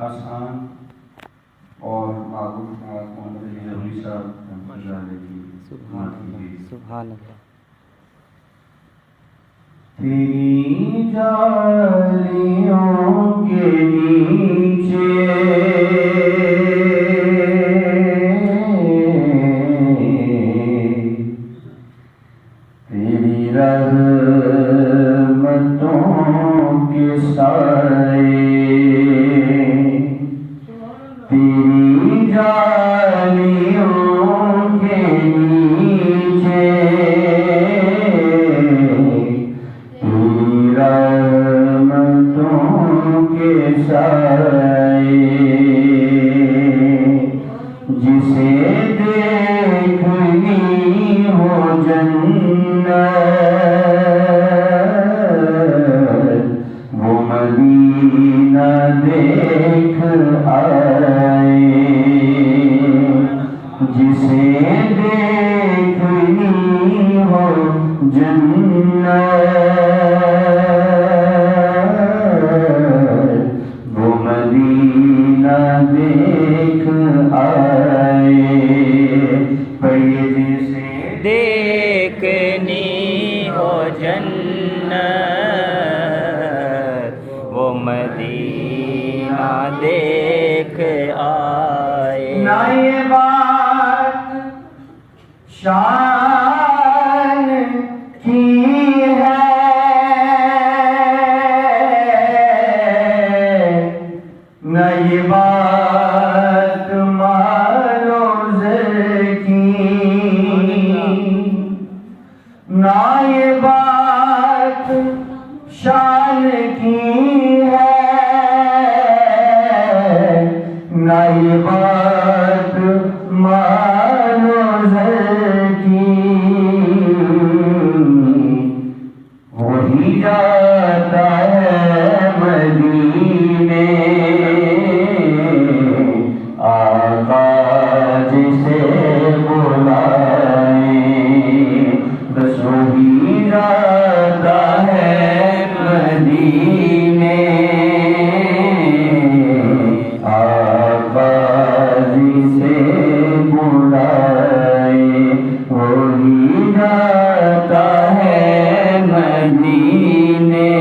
آسان اور معروف محمد علی ضروری صاحب رحمۃ اللہ علیہ کی سبحان اللہ. تیری جالیوں کے نیچے تیری رحمتوں کے سائے تیری جالیوں کے نیچے تیری رحمتوں کے سائے جسے دیکھنی ہو جنت وہ مدینہ دیکھ آئے جسے دیکھنی ہو جنت وہ مدینہ دیکھ آئے پڑھیے جسے دیکھنی ہو جنت وہ مدینہ دیکھ آئے. نہ یہ بات شان کی ہے نہ یہ بات مال و زر کی نہ یہ بات شان کی ہے نہ یہ بات مال و زر کی وہی جاتا ہے مدینے آقا جسے بلائے بس وہی جاتا ہے مدینے آقا جسے بلائے وہی جاتا ہے مدینے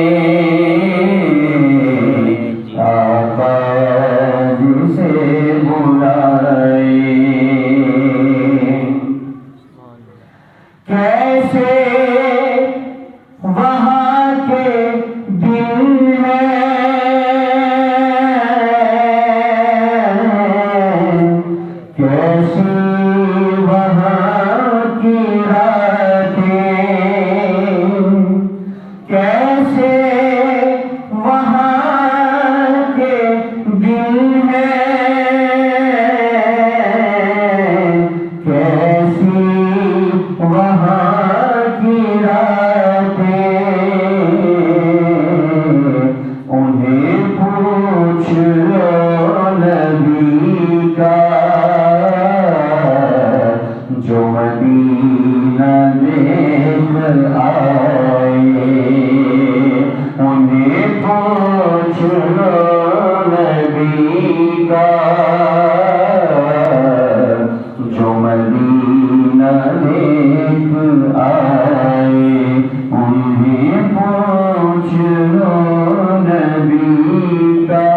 آقا جسے بلائے. کیسے وہاں کے دن ہیں کیسی وہاں کی راتیں کیسے وہاں کے دن ہیں کیسی وہاں کی راتیں انہیں پوچھ لو نبی کا جو مدینہ دیکھ آئے انہیں پوچھ لو نبی کا جو مدینہ دیکھ آئے انہیں پوچھ لو نبی کا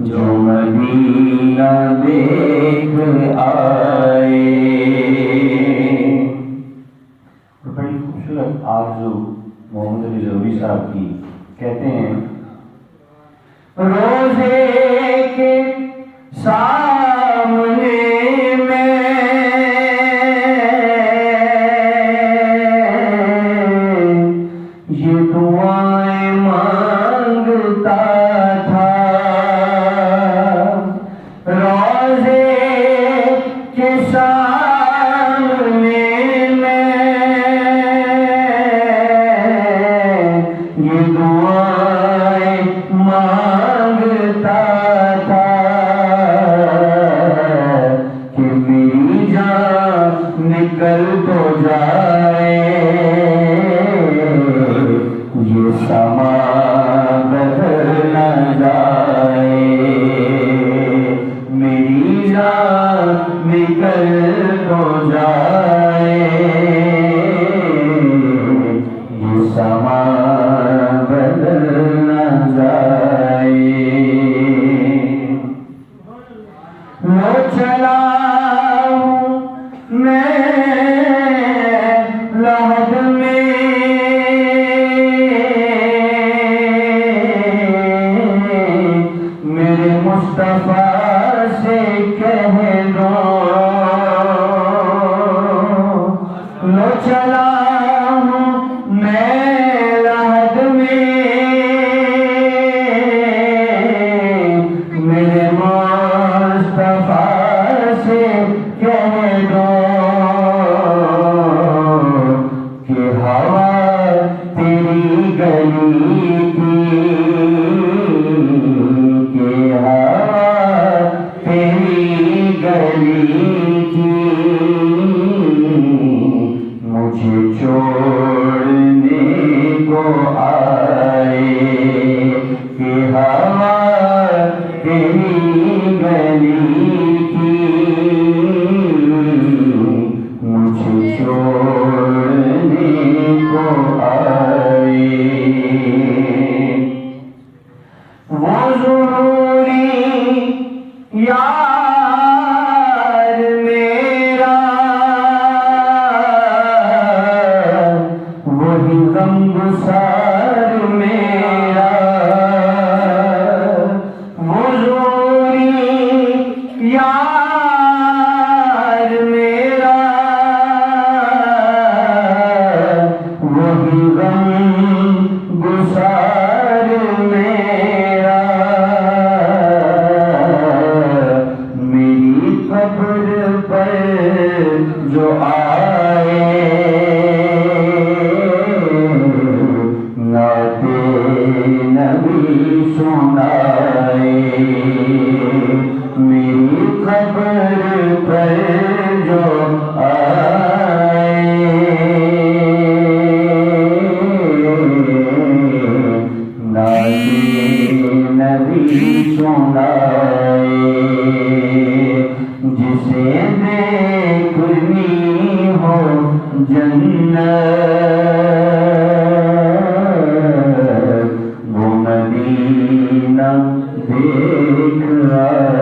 جو مدینہ دیکھ آئے. بڑی خوبصورت آرزو محمد علی ضروری صاحب کی کہتے ہیں روزے کے سامنے میں یہ دعائیں مانگتا تھا روزے کے سامنے میں یہ دعائیں مانگتا تھا کہ میری جان نکل تو جائے یہ سما بدل نہ لو چلا ہوں میں راہت میں میرے مصطفیٰ سے کہہ دو کہ ہوا تیری گلی تھی کہ ہوا تیری گلی تھی مجھے چھوڑنے کو آئے کہ ہوا تیری گلی تھی مجھے چھوڑنے کو آئے وہ ضروری یار میرا وہی غمگسار میرا وہ ضروری یار میرا وہی غمگسار میرا میری قبر پر جو آئے نعت نبی سنائے میری قبر پر جو آئے نعت نبی سنائے جسے دیکھنی ہو جنت وہ مدینہ دیکھ آئے